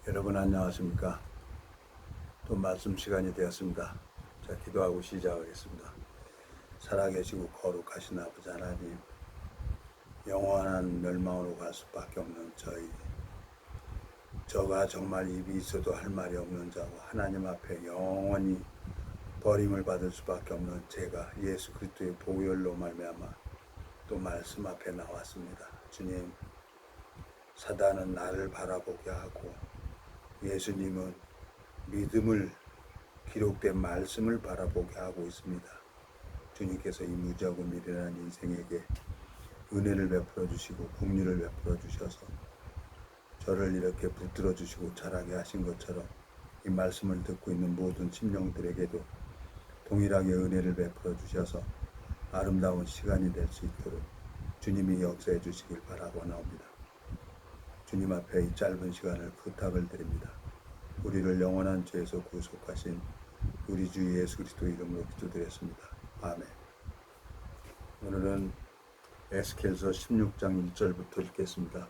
여러분 안녕하십니까? 또 말씀 시간이 되었습니다. 자, 기도하고 시작하겠습니다. 살아계시고 거룩하신 아버지 하나님, 영원한 멸망으로 갈 수밖에 없는 저가 정말 입이 있어도 할 말이 없는 자고 하나님 앞에 영원히 버림을 받을 수밖에 없는 제가 예수 그리스도의 보혈로 말미암아 또 말씀 앞에 나왔습니다. 주님, 사단은 나를 바라보게 하고 예수님은 믿음을 기록된 말씀을 바라보게 하고 있습니다. 주님께서 이 무지하고 미련한 인생에게 은혜를 베풀어 주시고 긍휼을 베풀어 주셔서 저를 이렇게 붙들어 주시고 자라게 하신 것처럼 이 말씀을 듣고 있는 모든 심령들에게도 동일하게 은혜를 베풀어 주셔서 아름다운 시간이 될 수 있도록 주님이 역사해 주시길 바라고나옵니다. 주님 앞에 이 짧은 시간을 부탁을 드립니다. 우리를 영원한 죄에서 구속하신 우리 주 예수 그리스도 이름으로 기도드렸습니다. 아멘. 오늘은 에스겔서 16장 1절부터 읽겠습니다.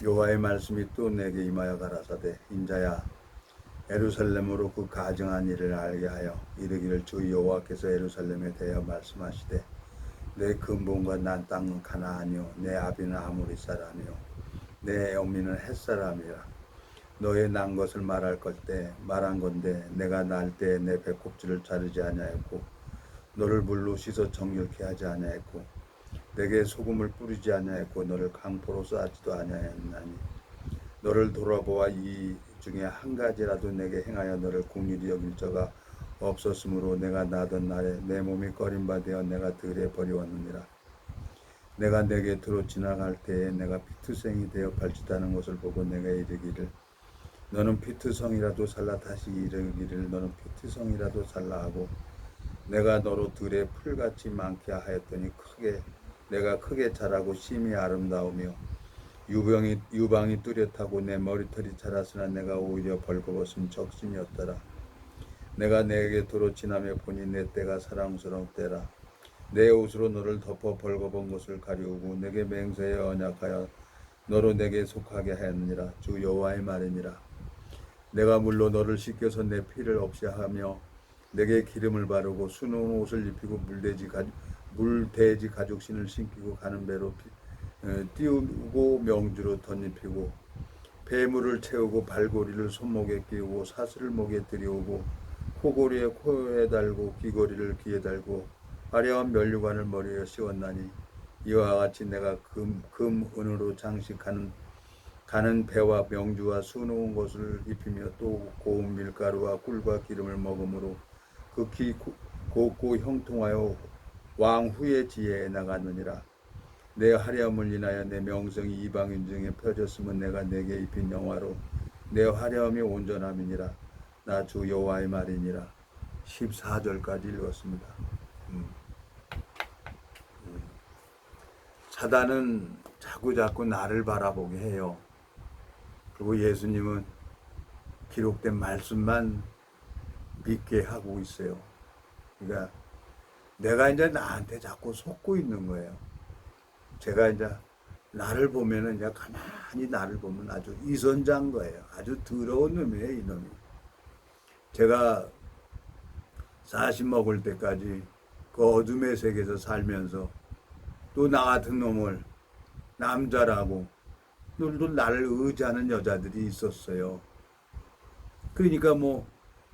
여호와의 말씀이 또 내게 임하여 가라사대 인자야 예루살렘으로 그 가증한 일을 알게 하여 이르기를 주 여호와께서 예루살렘에 대하여 말씀하시되 내 근본과 난 땅은 가나안이요 내 아비는 아모리 사람이요 내 어미는 헷 사람이라. 너의 난 것을 말할 것 때 말한 건데 내가 날 때 내 배꼽줄을 자르지 아니하였고 너를 물로 씻어 정결케 하지 아니하였고 내게 소금을 뿌리지 아니하였고 너를 강포로 쏘지도 아니하였나니 너를 돌아보아 이 중에 한 가지라도 내게 행하여 너를 긍휼히 여길 자가 없었으므로 내가 나던 날에 내 몸이 꺼림바되어 내가 들에 버리웠느니라. 내가 내 곁으로 지나갈 때에 내가 피투성이 되어 발짓하는 것을 보고 내가 이르기를 너는 피투성이라도 살라. 다시 이르기를 너는 피투성이라도 살라 하고 내가 너로 들에 풀같이 많게 하였더니 내가 크게 자라고 심히 아름다우며 유방이 뚜렷하고 내 머리털이 자랐으나 내가 오히려 벌거벗은 적심이었더라. 내가 내게 도로 지나며 보니 내 때가 사랑스러운 때라. 내 옷으로 너를 덮어 벌거벗은 것을 가리우고 내게 맹세에 언약하여 너로 내게 속하게 하였느니라. 주 여호와의 말이니라. 내가 물로 너를 씻겨서 내 피를 없이 하며 내게 기름을 바르고 수놓은 옷을 입히고 물돼지 가죽신을 신기고 가는 배로 띄우고 명주로 덧입히고 배물을 채우고 발고리를 손목에 끼우고 사슬을 목에 들이우고 코고리에 코에 달고 귀고리를 귀에 달고 화려한 면류관을 머리에 씌웠나니 이와 같이 내가 은으로 장식하는 가는 배와 명주와 수놓은 것을 입히며 또 고운 밀가루와 꿀과 기름을 먹음으로 극히 곱고 형통하여 왕 후의 지혜에 나갔느니라. 내 화려함을 인하여 내 명성이 이방인 중에 펴졌으면 내가 내게 입힌 영화로 내 화려함이 온전함이니라. 나 주 여호와의 말이니라. 14절까지 읽었습니다. 사단은 자꾸 나를 바라보게 해요. 그리고 예수님은 기록된 말씀만 믿게 하고 있어요. 그러니까 내가 이제 나한테 자꾸 속고 있는 거예요. 제가 이제 나를 보면은 이제 가만히 나를 보면 아주 이선자인 거예요. 아주 더러운 놈이에요, 이놈이. 제가 40 먹을 때까지 그 어둠의 세계에서 살면서 또 나 같은 놈을 남자라고 또 나를 의지하는 여자들이 있었어요. 그러니까 뭐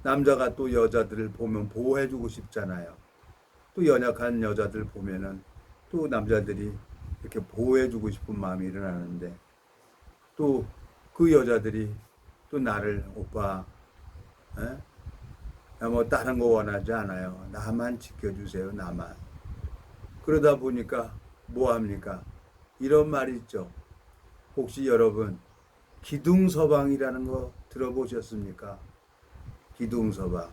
남자가 또 여자들을 보면 보호해주고 싶잖아요. 또 연약한 여자들 보면은 또 남자들이 이렇게 보호해주고 싶은 마음이 일어나는데 또 그 여자들이 또 나를 오빠 뭐 다른 거 원하지 않아요. 나만 지켜주세요. 나만. 그러다 보니까 뭐합니까? 이런 말이 있죠. 혹시 여러분 기둥서방이라는 거 들어보셨습니까? 기둥서방.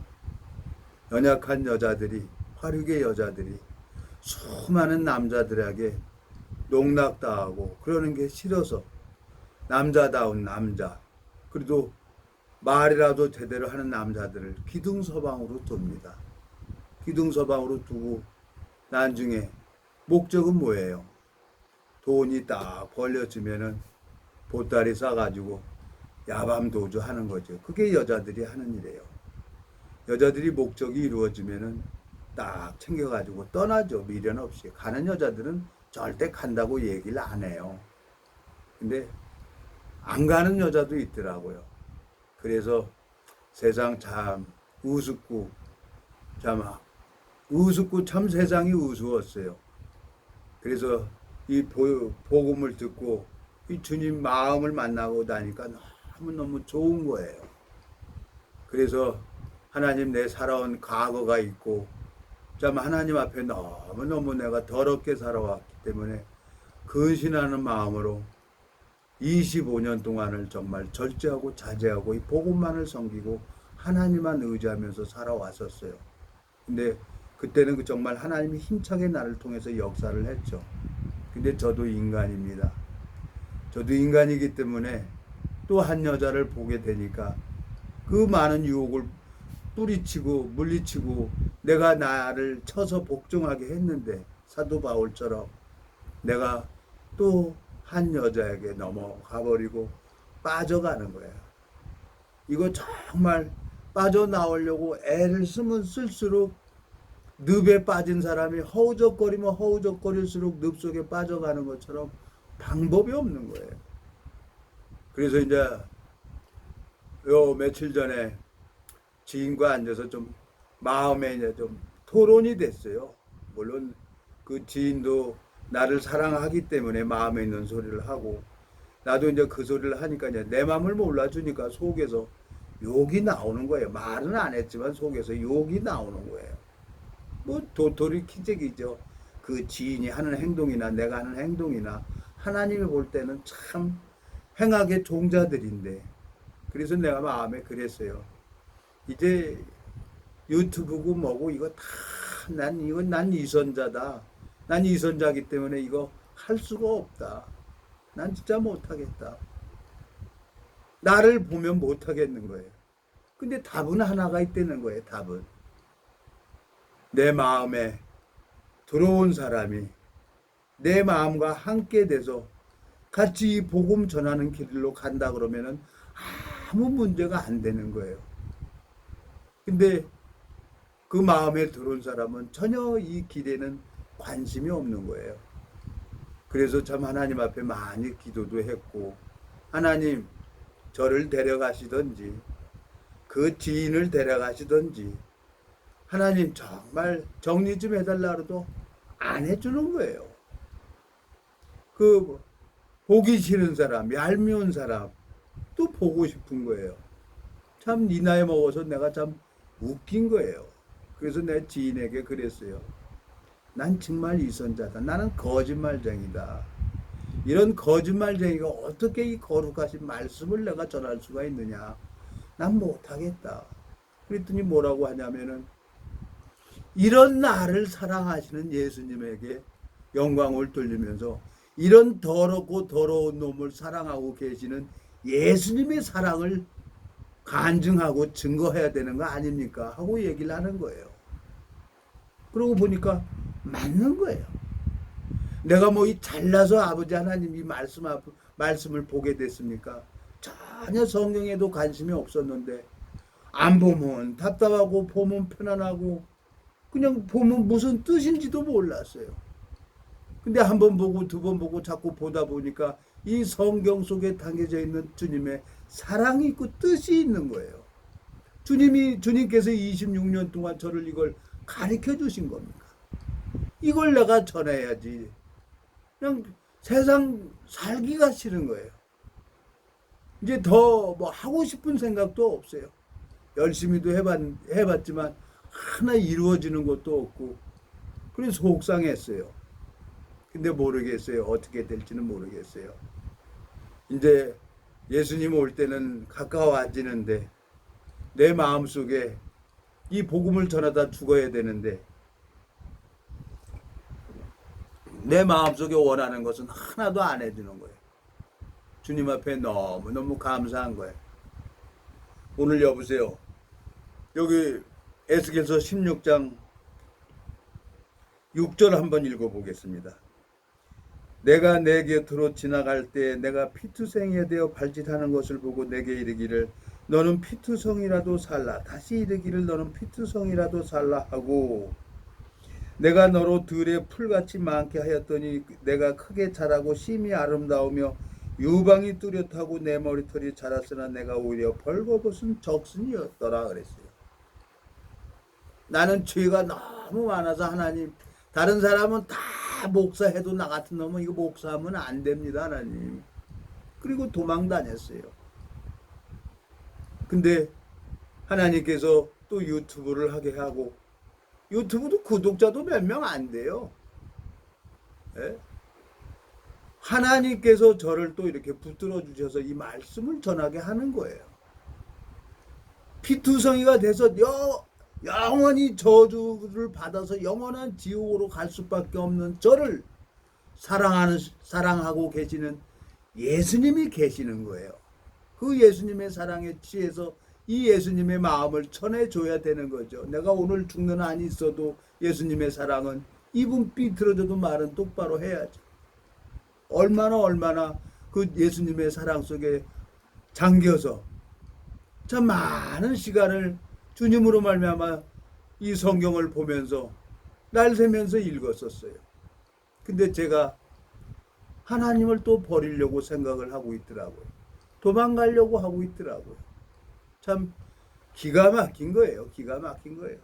연약한 여자들이 화류계 여자들이 수많은 남자들에게 농락당하고 그러는 게 싫어서 남자다운 남자 그래도 말이라도 제대로 하는 남자들을 기둥서방으로 둡니다. 기둥서방으로 두고 나중에 목적은 뭐예요? 돈이 딱 벌려지면은 보따리 싸가지고 야밤 도주 하는 거죠. 그게 여자들이 하는 일이에요. 여자들이 목적이 이루어지면은 딱 챙겨가지고 떠나죠. 미련 없이. 가는 여자들은 절대 간다고 얘기를 안 해요. 근데 안 가는 여자도 있더라고요. 그래서 세상 참 우습고 참 세상이 우스웠어요. 그래서 이 복음을 듣고 이 주님 마음을 만나고 나니까 너무너무 좋은 거예요. 그래서 하나님 내 살아온 과거가 있고 참 하나님 앞에 너무너무 내가 더럽게 살아왔기 때문에 근신하는 마음으로 25년 동안을 정말 절제하고 자제하고 이 복음만을 섬기고 하나님만 의지하면서 살아왔었어요. 근데 그때는 정말 하나님이 힘차게 나를 통해서 역사를 했죠. 근데 저도 인간입니다. 저도 인간이기 때문에 또 한 여자를 보게 되니까 그 많은 유혹을 뿌리치고 물리치고 내가 나를 쳐서 복종하게 했는데 사도 바울처럼 내가 또 한 여자에게 넘어가 버리고 빠져가는 거야. 이거 정말 빠져나오려고 애를 쓰면 쓸수록 늪에 빠진 사람이 허우적거리면 허우적거릴수록 늪 속에 빠져가는 것처럼 방법이 없는 거예요. 그래서 이제 요 며칠 전에 지인과 앉아서 좀 마음에 이제 좀 토론이 됐어요. 물론 그 지인도 나를 사랑하기 때문에 마음에 있는 소리를 하고 나도 이제 그 소리를 하니까 이제 내 마음을 몰라주니까 속에서 욕이 나오는 거예요. 말은 안 했지만 속에서 욕이 나오는 거예요. 뭐 도토리 키재기죠. 그 지인이 하는 행동이나 내가 하는 행동이나 하나님이 볼 때는 참 행악의 종자들인데 그래서 내가 마음에 그랬어요. 이제 유튜브고 뭐고 이거 다 난 이선자다. 난 이선자기 때문에 이거 할 수가 없다. 난 진짜 못하겠다. 나를 보면 못하겠는 거예요. 근데 답은 하나가 있다는 거예요. 답은 내 마음에 들어온 사람이 내 마음과 함께 돼서 같이 이 복음 전하는 길로 간다 그러면은 아무 문제가 안 되는 거예요. 근데 그 마음에 들어온 사람은 전혀 이 길에는 관심이 없는 거예요. 그래서 참 하나님 앞에 많이 기도도 했고 하나님 저를 데려가시든지 그 지인을 데려가시든지 하나님 정말 정리 좀 해달라 그래도 안 해주는 거예요. 그 보기 싫은 사람, 얄미운 사람 또 보고 싶은 거예요. 참 이 나이 먹어서 내가 참 웃긴 거예요. 그래서 내 지인에게 그랬어요. 난 정말 이선자다. 나는 거짓말쟁이다. 이런 거짓말쟁이가 어떻게 이 거룩하신 말씀을 내가 전할 수가 있느냐. 난 못하겠다. 그랬더니 뭐라고 하냐면은 이런 나를 사랑하시는 예수님에게 영광을 돌리면서 이런 더럽고 더러운 놈을 사랑하고 계시는 예수님의 사랑을 간증하고 증거해야 되는 거 아닙니까? 하고 얘기를 하는 거예요. 그러고 보니까 맞는 거예요. 내가 뭐 이 잘나서 아버지 하나님 이 말씀을 보게 됐습니까? 전혀 성경에도 관심이 없었는데 안 보면 답답하고 보면 편안하고 그냥 보면 무슨 뜻인지도 몰랐어요. 근데 한 번 보고 두 번 보고 자꾸 보다 보니까 이 성경 속에 담겨져 있는 주님의 사랑이 있고 뜻이 있는 거예요. 주님께서 26년 동안 저를 이걸 가르쳐 주신 겁니까? 이걸 내가 전해야지. 그냥 세상 살기가 싫은 거예요. 이제 더 뭐 하고 싶은 생각도 없어요. 열심히도 해봤지만 하나 이루어지는 것도 없고 그래서 속상했어요. 근데 모르겠어요. 어떻게 될지는 모르겠어요. 이제 예수님 올 때는 가까워지는데 내 마음속에 이 복음을 전하다 죽어야 되는데 내 마음속에 원하는 것은 하나도 안 해주는 거예요. 주님 앞에 너무너무 감사한 거예요. 오늘 여보세요. 여기 에스겔서 16장 6절 한번 읽어보겠습니다. 내가 내 곁으로 지나갈 때 내가 피투성이에 되어 발짓하는 것을 보고 내게 이르기를 너는 피투성이라도 살라. 다시 이르기를 너는 피투성이라도 살라 하고 내가 너로 들에 풀같이 많게 하였더니 내가 크게 자라고 심히 아름다우며 유방이 뚜렷하고 내 머리털이 자랐으나 내가 오히려 벌거벗은 적순이었더라 그랬어요. 나는 죄가 너무 많아서 하나님 다른 사람은 다 목사해도 나 같은 놈은 이거 목사하면 안 됩니다 하나님. 그리고 도망 다녔어요. 근데 하나님께서 또 유튜브를 하게 하고 유튜브도 구독자도 몇 명 안 돼요. 예? 하나님께서 저를 또 이렇게 붙들어 주셔서 이 말씀을 전하게 하는 거예요. 피투성이가 돼서 영원히 저주를 받아서 영원한 지옥으로 갈 수밖에 없는 저를 사랑하고 계시는 예수님이 계시는 거예요. 그 예수님의 사랑에 취해서 이 예수님의 마음을 전해줘야 되는 거죠. 내가 오늘 죽는 한이 있어도 예수님의 사랑은 입은 삐뚤어져도 말은 똑바로 해야죠. 얼마나 그 예수님의 사랑 속에 잠겨서 참 많은 시간을 주님으로 말미암아 이 성경을 보면서 날 새면서 읽었었어요. 근데 제가 하나님을 또 버리려고 생각을 하고 있더라고요. 도망가려고 하고 있더라고요. 참 기가 막힌 거예요. 기가 막힌 거예요.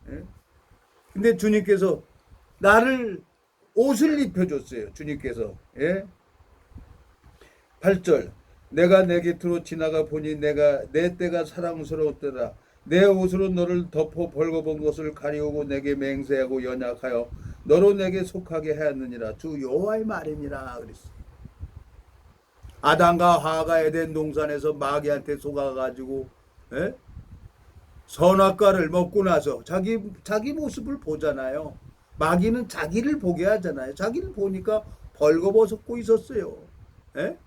예? 근데 주님께서 나를 옷을 입혀줬어요. 주님께서. 예? 8절 내가 내 곁으로 지나가 보니 내 때가 사랑스러웠더라. 내 옷으로 너를 덮어 벌거벗은 것을 가리우고 내게 맹세하고 연약하여 너로 내게 속하게 하였느니라. 주 여호와의 말이니라 그랬어요. 아담과 하와가 에덴 동산에서 마귀한테 속아가지고 예? 선악과를 먹고 나서 자기 모습을 보잖아요. 마귀는 자기를 보게 하잖아요. 자기를 보니까 벌거벗고 있었어요. 예?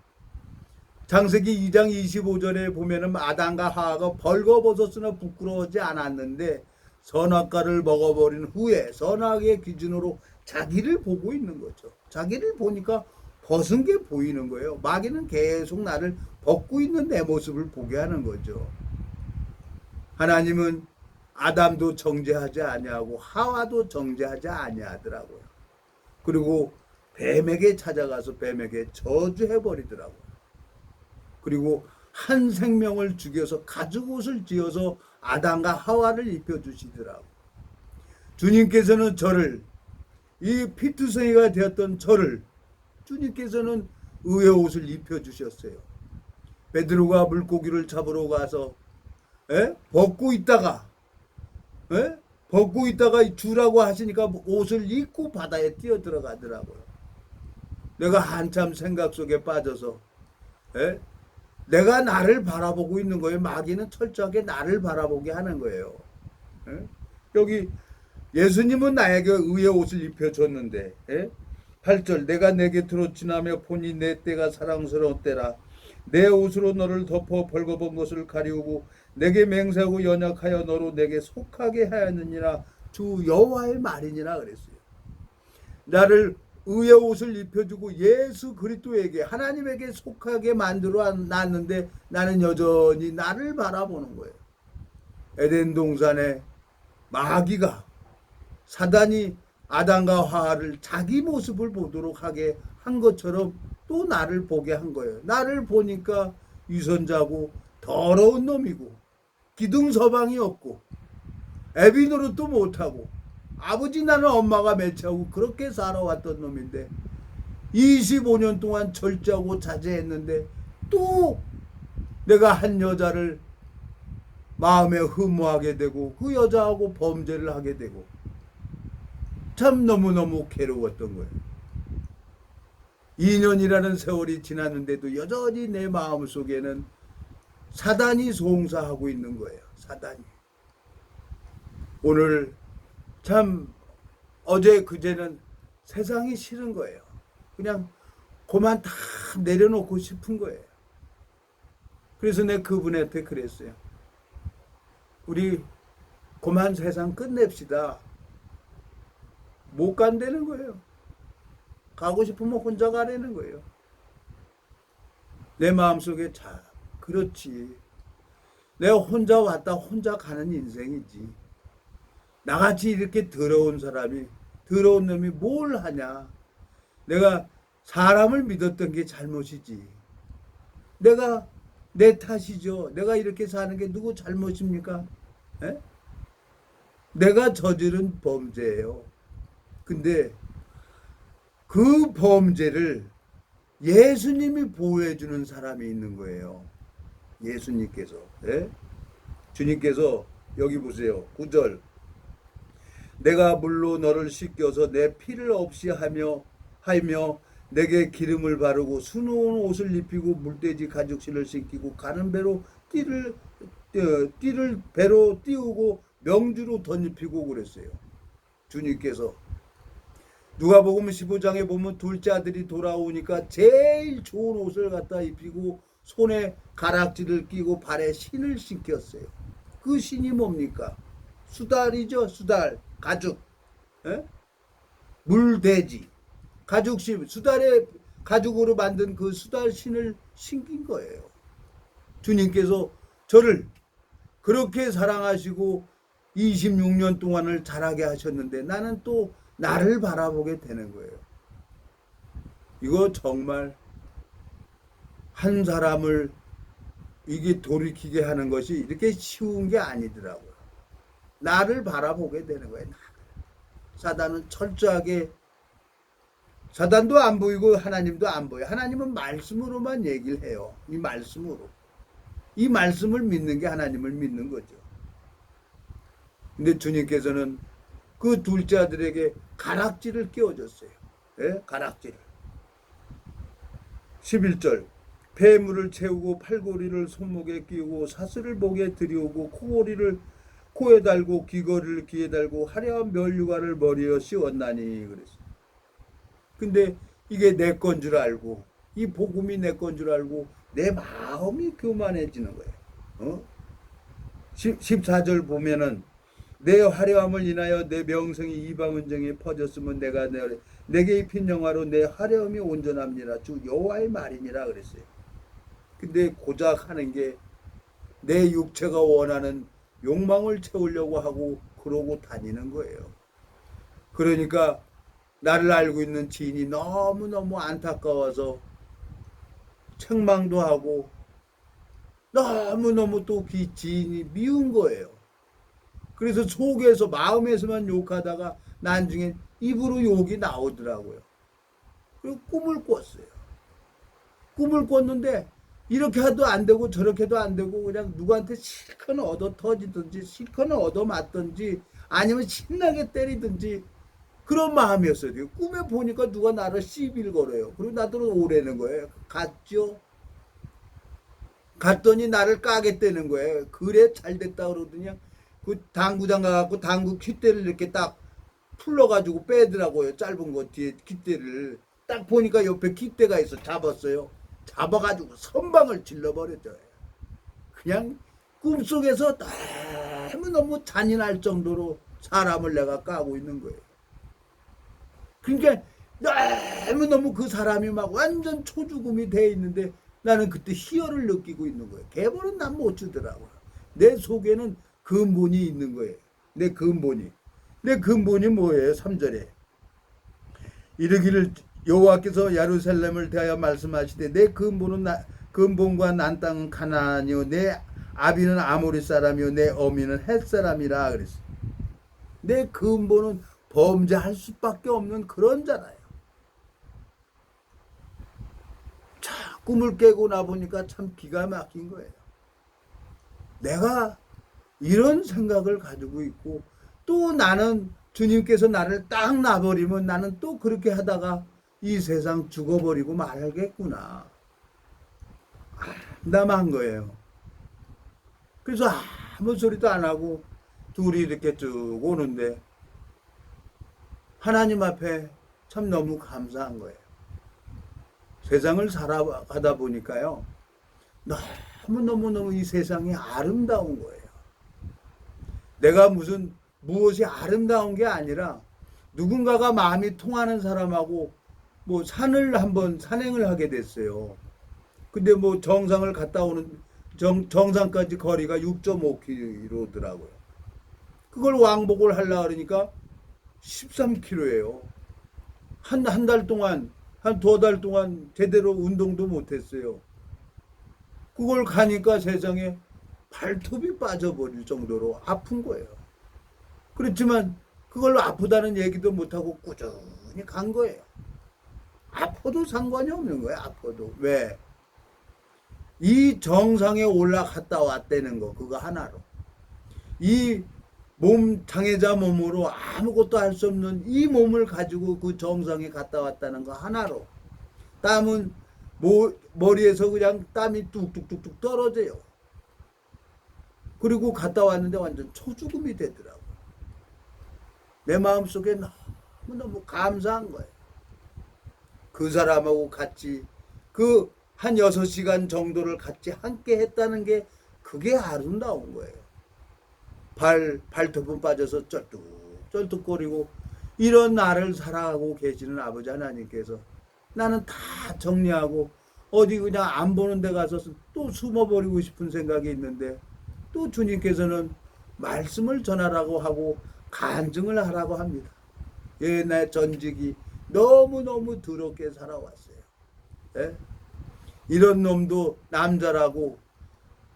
창세기 2장 25절에 보면은 아담과 하와가 벌거벗었으나 부끄러워하지 않았는데 선악과를 먹어버린 후에 선악의 기준으로 자기를 보고 있는 거죠. 자기를 보니까 벗은 게 보이는 거예요. 마귀는 계속 나를 벗고 있는 내 모습을 보게 하는 거죠. 하나님은 아담도 정죄하지 아니하고 하와도 정죄하지 아니하더라고요. 그리고 뱀에게 찾아가서 뱀에게 저주해버리더라고요. 그리고 한 생명을 죽여서 가죽옷을 지어서 아담과 하와를 입혀주시더라고요. 주님께서는 저를 이 피투성이가 되었던 저를 주님께서는 의의 옷을 입혀주셨어요. 베드로가 물고기를 잡으러 가서 벗고 있다가 주라고 하시니까 옷을 입고 바다에 뛰어 들어가더라고요. 내가 한참 생각 속에 빠져서 내가 나를 바라보고 있는 거예요. 마귀는 철저하게 나를 바라보게 하는 거예요. 여기 예수님은 나에게 의의 옷을 입혀줬는데 8절 내가 내 곁으로 지나며 보니 내 때가 사랑스러운 때라 내 옷으로 너를 덮어 벌거벗은 것을 가리우고 내게 맹세하고 연약하여 너로 내게 속하게 하였느니라. 주 여호와의 말이니라 그랬어요. 나를 의의 옷을 입혀주고 예수 그리스도에게 하나님에게 속하게 만들어 놨는데 나는 여전히 나를 바라보는 거예요. 에덴 동산에 마귀가 사단이 아담과 하와를 자기 모습을 보도록 하게 한 것처럼 또 나를 보게 한 거예요. 나를 보니까 유선자고 더러운 놈이고 기둥서방이 없고 애비 노릇도 못하고 아버지 나는 엄마가 매체하고 그렇게 살아왔던 놈인데 25년 동안 절제하고 자제했는데 또 내가 한 여자를 마음에 흠모하게 되고 그 여자하고 범죄를 하게 되고 참 너무너무 괴로웠던 거예요. 2년이라는 세월이 지났는데도 여전히 내 마음속에는 사단이 송사하고 있는 거예요. 사단이. 오늘 참 어제 그제는 세상이 싫은 거예요. 그냥 그만 다 내려놓고 싶은 거예요. 그래서 내가 그분한테 그랬어요. 우리 그만 세상 끝냅시다. 못 간다는 거예요. 가고 싶으면 혼자 가라는 거예요. 내 마음속에 그렇지. 내가 혼자 왔다 혼자 가는 인생이지. 나같이 이렇게 더러운 사람이, 더러운 놈이 뭘 하냐. 내가 사람을 믿었던 게 잘못이지. 내가 내 탓이죠. 내가 이렇게 사는 게 누구 잘못입니까? 에? 내가 저지른 범죄예요. 근데 그 범죄를 예수님이 보호해주는 사람이 있는 거예요. 예수님께서. 예? 주님께서 여기 보세요. 9절. 내가 물로 너를 씻겨서 내 피를 없이 하며 내게 기름을 바르고 수놓은 옷을 입히고 물돼지 가죽신을 신기고 가는 배로 띠를 배로 띄우고 명주로 덧입히고 그랬어요. 주님께서. 누가복음 15장에 보면 둘째 아들이 돌아오니까 제일 좋은 옷을 갖다 입히고 손에 가락지를 끼고 발에 신을 신겼어요. 그 신이 뭡니까? 수달이죠. 수달. 가죽. 에? 물돼지. 가죽신. 수달의 가죽으로 만든 그 수달 신을 신긴 거예요. 주님께서 저를 그렇게 사랑하시고 26년 동안을 자라게 하셨는데 나는 또 나를 바라보게 되는 거예요. 이거 정말 한 사람을 이게 돌이키게 하는 것이 이렇게 쉬운 게 아니더라고요. 나를 바라보게 되는 거예요. 사단은 철저하게, 사단도 안 보이고 하나님도 안 보여요. 하나님은 말씀으로만 얘기를 해요. 이 말씀으로. 이 말씀을 믿는 게 하나님을 믿는 거죠. 근데 주님께서는 그 둘째 아들에게 가락지를 끼워줬어요. 예? 가락지를. 11절. 폐물을 채우고 팔고리를 손목에 끼우고 사슬을 목에 들이우고 코고리를 코에 달고 귀걸이를 귀에 달고 화려한 면류관을 머리에 씌웠나니 그랬어요. 근데 이게 내 건 줄 알고 이 복음이 내 건 줄 알고 내 마음이 교만해지는 거예요. 14절 보면은 내 화려함을 인하여 내 명성이 이방 은정에 퍼졌으면 내게 입힌 영화로 내 화려함이 온전합니다. 주 여호와의 말이니라 그랬어요. 근데 고작 하는 게 내 육체가 원하는 욕망을 채우려고 하고 그러고 다니는 거예요. 그러니까 나를 알고 있는 지인이 너무너무 안타까워서 책망도 하고 너무너무 또 그 지인이 미운 거예요. 그래서 속에서 마음에서만 욕하다가 나중에 입으로 욕이 나오더라고요. 그리고 꿈을 꿨어요. 꿈을 꿨는데 이렇게 해도 안 되고 저렇게 해도 안 되고 그냥 누구한테 실컷 얻어 터지든지 실컷 얻어 맞든지 아니면 신나게 때리든지 그런 마음이었어요. 꿈에 보니까 누가 나를 시비를 걸어요. 그리고 나도 오래는 거예요. 갔죠. 갔더니 나를 까겠다는 거예요. 그래 잘됐다 그러더니 그 당구장 가갖고 당구 퀴대를 이렇게 딱 풀러가지고 빼더라고요. 짧은 거 뒤에 퀴대를 딱 보니까 옆에 퀴대가 있어. 잡았어요. 잡아가지고 선방을 질러버렸죠. 그냥 꿈속에서 너무 잔인할 정도로 사람을 내가 까고 있는 거예요. 그러니까 너무 그 사람이 막 완전 초죽음이 돼 있는데 나는 그때 희열을 느끼고 있는 거예요. 개벌은 난 못 주더라고요. 내 속에는 근본이 있는 거예요. 내 근본이 뭐예요? 3절에 이르기를 여호와께서 예루살렘을 대하여 말씀하시되 내 근본과 난 땅은 가나안이요 내 아비는 아모리 사람이요 내 어미는 헷 사람이라 그랬어요. 내 근본은 범죄할 수밖에 없는 그런 자라요. 자, 꿈을 깨고 나보니까 참 기가 막힌 거예요. 내가 이런 생각을 가지고 있고 또 나는 주님께서 나를 딱 놔버리면 나는 또 그렇게 하다가 이 세상 죽어버리고 말겠구나. 암담한 거예요. 그래서 아무 소리도 안 하고 둘이 이렇게 쭉 오는데 하나님 앞에 참 너무 감사한 거예요. 세상을 살아가다 보니까요. 너무너무 이 세상이 아름다운 거예요. 내가 무엇이 아름다운 게 아니라 누군가가 마음이 통하는 사람하고 뭐 산을 한번 산행을 하게 됐어요. 근데 뭐 정상을 갔다 오는 정상까지 거리가 6.5km더라고요. 그걸 왕복을 하려 그러니까 13km예요. 한 달 동안, 한 2달 동안 제대로 운동도 못했어요. 그걸 가니까 세상에 발톱이 빠져버릴 정도로 아픈 거예요. 그렇지만 그걸로 아프다는 얘기도 못하고 꾸준히 간 거예요. 아파도 상관이 없는 거예요. 아파도. 왜? 이 정상에 올라갔다 왔다는 거, 그거 하나로. 이 장애자 몸으로 아무것도 할 수 없는 이 몸을 가지고 그 정상에 갔다 왔다는 거 하나로. 땀은 머리에서 그냥 땀이 뚝뚝뚝뚝 떨어져요. 그리고 갔다 왔는데 완전 초죽음이 되더라고. 내 마음속에 너무너무 감사한 거예요. 그 사람하고 같이 그 한 6시간 정도를 같이 함께 했다는 게 그게 아름다운 거예요. 발톱은 빠져서 쩔뚝쩔뚝거리고 이런 나를 사랑하고 계시는 아버지 하나님께서 나는 다 정리하고 어디 그냥 안 보는 데 가서 또 숨어버리고 싶은 생각이 있는데 또 주님께서는 말씀을 전하라고 하고 간증을 하라고 합니다. 내 전직이 너무너무 더럽게 살아왔어요. 예? 이런 놈도 남자라고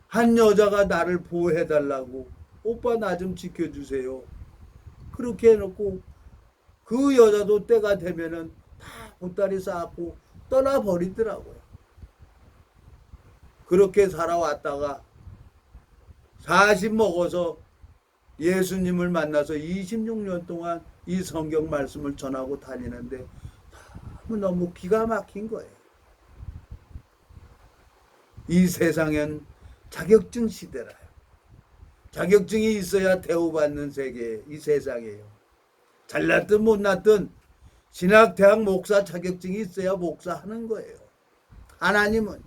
한 여자가 나를 보호해달라고 오빠 나 좀 지켜주세요. 그렇게 해놓고 그 여자도 때가 되면은 다 보따리 쌓고 떠나버리더라고요. 그렇게 살아왔다가 40 먹어서 예수님을 만나서 26년 동안 이 성경 말씀을 전하고 다니는데 너무 기가 막힌 거예요. 이 세상엔 자격증 시대라요. 자격증이 있어야 대우받는 세계, 이 세상이에요. 잘났든 못났든 신학대학 목사 자격증이 있어야 목사하는 거예요. 하나님은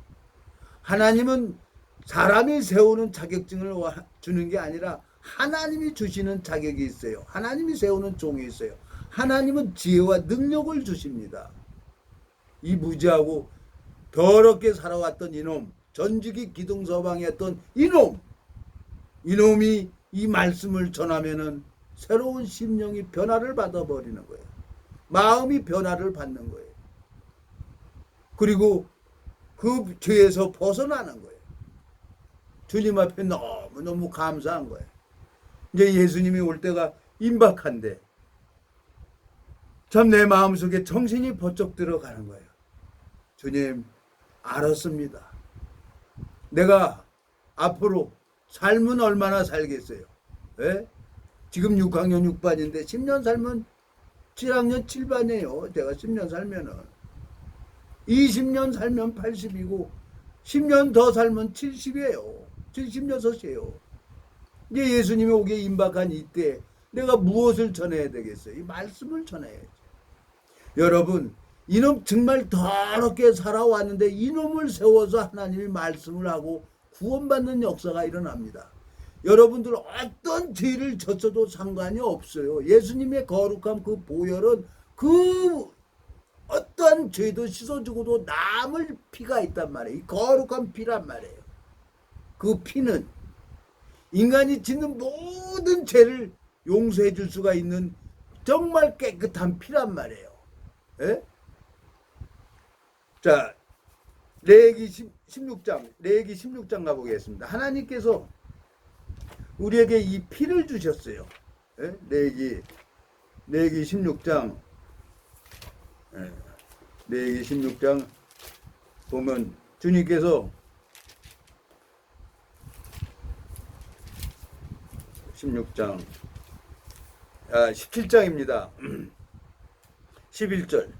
사람이 세우는 자격증을 주는 게 아니라 하나님이 주시는 자격이 있어요. 하나님이 세우는 종이 있어요. 하나님은 지혜와 능력을 주십니다. 이 무지하고 더럽게 살아왔던 이놈, 전직이 기둥서방이었던 이놈이 이 말씀을 전하면은 새로운 심령이 변화를 받아버리는 거예요. 마음이 변화를 받는 거예요. 그리고 그 죄에서 벗어나는 거예요. 주님 앞에 너무너무 감사한 거예요. 이제 예수님이 올 때가 임박한데 참 내 마음속에 정신이 번쩍 들어가는 거예요. 주님, 알았습니다. 내가 앞으로 삶은 얼마나 살겠어요? 예? 지금 6학년 6반인데 10년 살면 7학년 7반이에요. 제가 10년 살면은 20년 살면 80이고 10년 더 살면 70이에요. 76이에요. 이제 예수님이 오게 임박한 이때 내가 무엇을 전해야 되겠어요? 이 말씀을 전해야지. 여러분, 이놈 정말 더럽게 살아왔는데 이놈을 세워서 하나님이 말씀을 하고 구원받는 역사가 일어납니다. 여러분들 어떤 죄를 졌어도 상관이 없어요. 예수님의 거룩한 그 보혈은 그 어떤 죄도 씻어주고도 남을 피가 있단 말이에요. 이 거룩한 피란 말이에요. 그 피는 인간이 짓는 모든 죄를 용서해 줄 수가 있는 정말 깨끗한 피란 말이에요. 예? 자, 레위기 16장 가보겠습니다. 하나님께서 우리에게 이 피를 주셨어요. 예? 레위기 16장 레위기 16장 보면 주님께서 17장입니다. 11절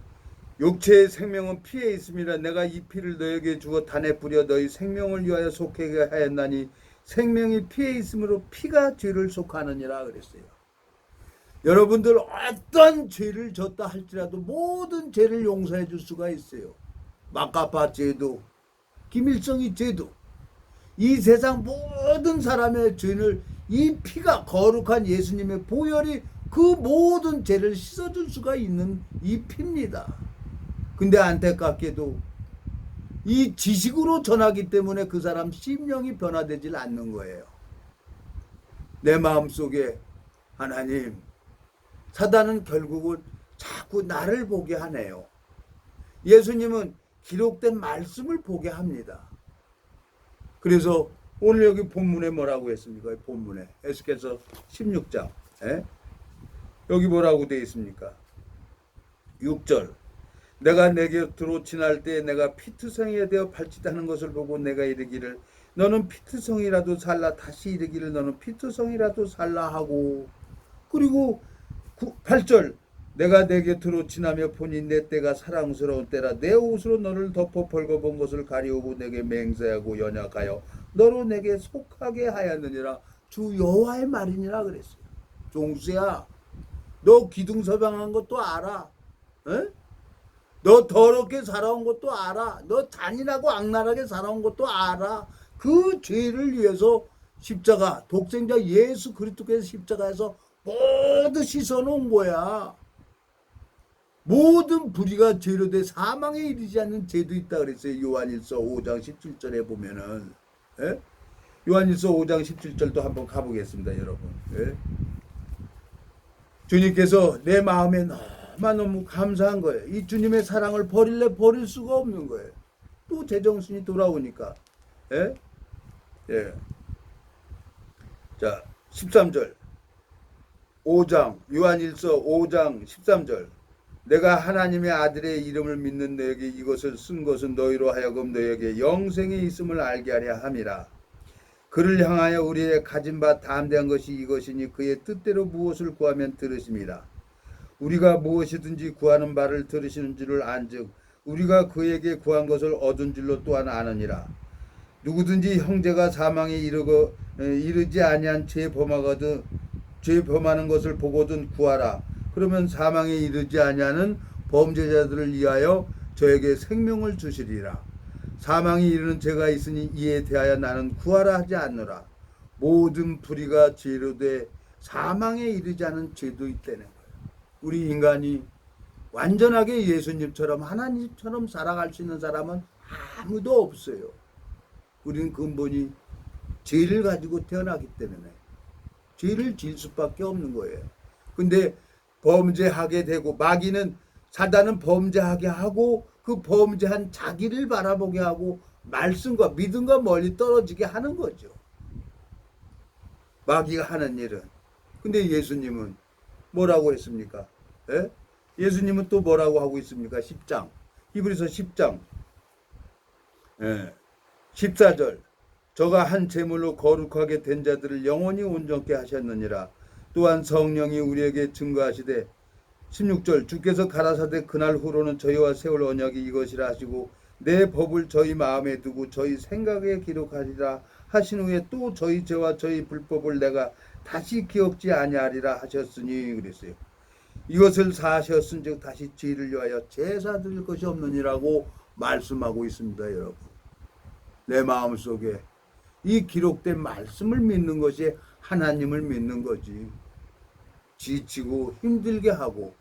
육체의 생명은 피에 있음이라 내가 이 피를 너에게 주어 단에 뿌려 너희 생명을 위하여 속하게 하였나니 생명이 피에 있으므로 피가 죄를 속하느니라 그랬어요. 여러분들 어떤 죄를 졌다 할지라도 모든 죄를 용서해 줄 수가 있어요. 마카파 죄도 김일성이 죄도 이 세상 모든 사람의 죄를 이 피가 거룩한 예수님의 보혈이 그 모든 죄를 씻어줄 수가 있는 이 피입니다. 근데 안타깝게도 이 지식으로 전하기 때문에 그 사람 심령이 변화되질 않는 거예요. 내 마음속에 하나님, 사단은 결국은 자꾸 나를 보게 하네요. 예수님은 기록된 말씀을 보게 합니다. 그래서 오늘 여기 본문에 뭐라고 했습니까? 본문에 에스겔서 16장 여기 뭐라고 되어 있습니까? 6절 내가 내 곁으로 지날 때 내가 피투성이에 되어 발짓하는 것을 보고 내가 이르기를 너는 피투성이라도 살라. 다시 이르기를 너는 피투성이라도 살라 하고, 그리고 8절 내가 내 곁으로 지나며 보니 내 때가 사랑스러운 때라. 내 옷으로 너를 덮어 벌거벗은 것을 가리우고 내게 맹세하고 연약하여 너로 내게 속하게 하였느니라. 주 여호와의 말이니라 그랬어요. 종수야, 너 기둥서방한 것도 알아. 에? 너 더럽게 살아온 것도 알아. 너 잔인하고 악랄하게 살아온 것도 알아. 그 죄를 위해서 십자가, 독생자 예수 그리스도께서 십자가에서 모두 씻어놓은 거야. 모든 불의가 죄로 돼 사망에 이르지 않는 죄도 있다 그랬어요. 요한일서 5장 17절에 보면은. 예? 요한일서 5장 17절도 한번 가보겠습니다, 여러분. 예? 주님께서 내 마음에 너무 감사한 거예요. 이 주님의 사랑을 버릴 수가 없는 거예요. 또 제정신이 돌아오니까. 예? 예. 자, 13절. 5장, 요한일서 5장 13절. 내가 하나님의 아들의 이름을 믿는 너에게 이것을 쓴 것은 너희로 하여금 너에게 영생이 있음을 알게 하려 함이라. 그를 향하여 우리의 가진 바 담대한 것이 이것이니 그의 뜻대로 무엇을 구하면 들으심이라. 우리가 무엇이든지 구하는 바를 들으시는 줄을 안즉 우리가 그에게 구한 것을 얻은 줄로 또한 아느니라. 누구든지 형제가 사망에 이르지 아니한 죄 범하는 것을 보거든 구하라. 그러면 사망에 이르지 아니하는 범죄자들을 위하여 저에게 생명을 주시리라. 사망에 이르는 죄가 있으니 이에 대하여 나는 구하라 하지 않노라. 모든 불의가 죄로 돼 사망에 이르지 않은 죄도 있다는 거예요. 우리 인간이 완전하게 예수님처럼 하나님처럼 살아갈 수 있는 사람은 아무도 없어요. 우리는 근본이 죄를 가지고 태어나기 때문에 죄를 질 수밖에 없는 거예요. 근데 범죄하게 되고 마귀는, 사단은 범죄하게 하고 그 범죄한 자기를 바라보게 하고 말씀과 믿음과 멀리 떨어지게 하는 거죠. 마귀가 하는 일은. 근데 예수님은 뭐라고 했습니까? 예? 예수님은 또 뭐라고 하고 있습니까? 10장. 히브리서 10장. 예. 14절. 저가 한 제물로 거룩하게 된 자들을 영원히 온전케 하셨느니라. 또한 성령이 우리에게 증거하시되 16절 주께서 가라사대 그날 후로는 저희와 세울 언약이 이것이라 하시고 내 법을 저희 마음에 두고 저희 생각에 기록하리라 하신 후에 또 저희 죄와 저희 불법을 내가 다시 기억지 아니하리라 하셨으니 그랬어요. 이것을 사하셨은즉 다시 죄를 위하여 제사 드릴 것이 없느니라고 말씀하고 있습니다. 여러분, 내 마음속에 이 기록된 말씀을 믿는 것이 하나님을 믿는 거지. 지치고 힘들게 하고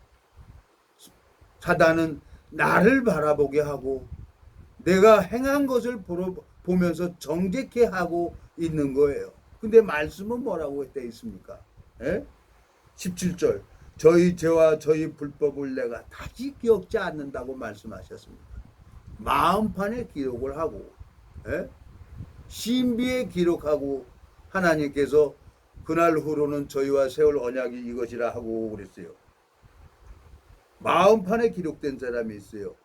사단은 나를 바라보게 하고 내가 행한 것을 보면서 정죄케 하고 있는 거예요. 근데 말씀은 뭐라고 되어 있습니까? 17절 저희 죄와 저희 불법을 내가 다시 기억지 않는다고 말씀하셨습니다. 마음판에 기록을 하고 신비에 기록하고 하나님께서 그날 후로는 저희와 세울 언약이 이것이라 하고 그랬어요. 마음판에 기록된 사람이 있어요.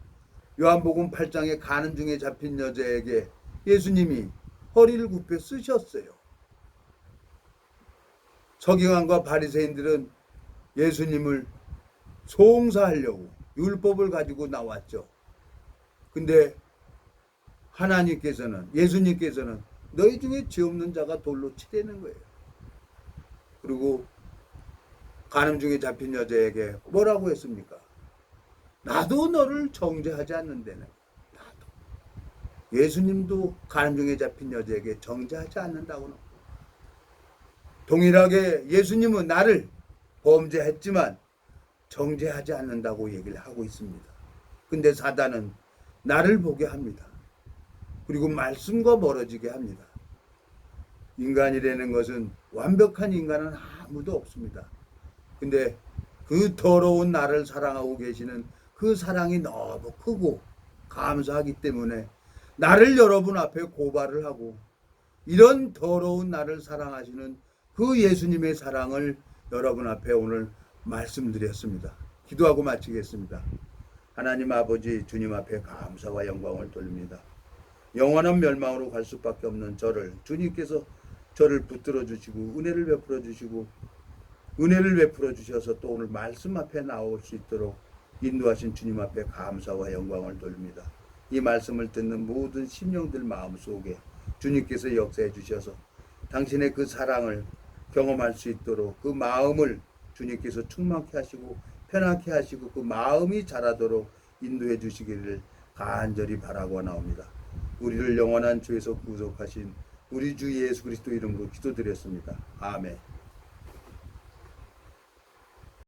요한복음 8장에 가는 중에 잡힌 여자에게 예수님이 허리를 굽혀 쓰셨어요. 서기관과 바리새인들은 예수님을 송사하려고 율법을 가지고 나왔죠. 근데 하나님께서는, 예수님께서는 너희 중에 죄 없는 자가 돌로 치라는 거예요. 그리고 간음 중에 잡힌 여자에게 뭐라고 했습니까? 나도 너를 정죄하지 않는다네. 나도. 예수님도 간음 중에 잡힌 여자에게 정죄하지 않는다고는. 동일하게 예수님은 나를 범죄했지만 정죄하지 않는다고 얘기를 하고 있습니다. 근데 사단은 나를 보게 합니다. 그리고 말씀과 멀어지게 합니다. 인간이라는 것은 완벽한 인간은 아무도 없습니다. 근데 그 더러운 나를 사랑하고 계시는 그 사랑이 너무 크고 감사하기 때문에 나를 여러분 앞에 고발을 하고 이런 더러운 나를 사랑하시는 그 예수님의 사랑을 여러분 앞에 오늘 말씀드렸습니다. 기도하고 마치겠습니다. 하나님 아버지, 주님 앞에 감사와 영광을 돌립니다. 영원한 멸망으로 갈 수밖에 없는 저를 주님께서 저를 붙들어 주시고 은혜를 베풀어 주셔서 또 오늘 말씀 앞에 나올 수 있도록 인도하신 주님 앞에 감사와 영광을 돌립니다. 이 말씀을 듣는 모든 심령들 마음속에 주님께서 역사해 주셔서 당신의 그 사랑을 경험할 수 있도록 그 마음을 주님께서 충만케 하시고 편하게 하시고 그 마음이 자라도록 인도해 주시기를 간절히 바라고 나옵니다. 우리를 영원한 죄에서 구속하신 우리 주 예수 그리스도 이름으로 기도드렸습니다. 아멘.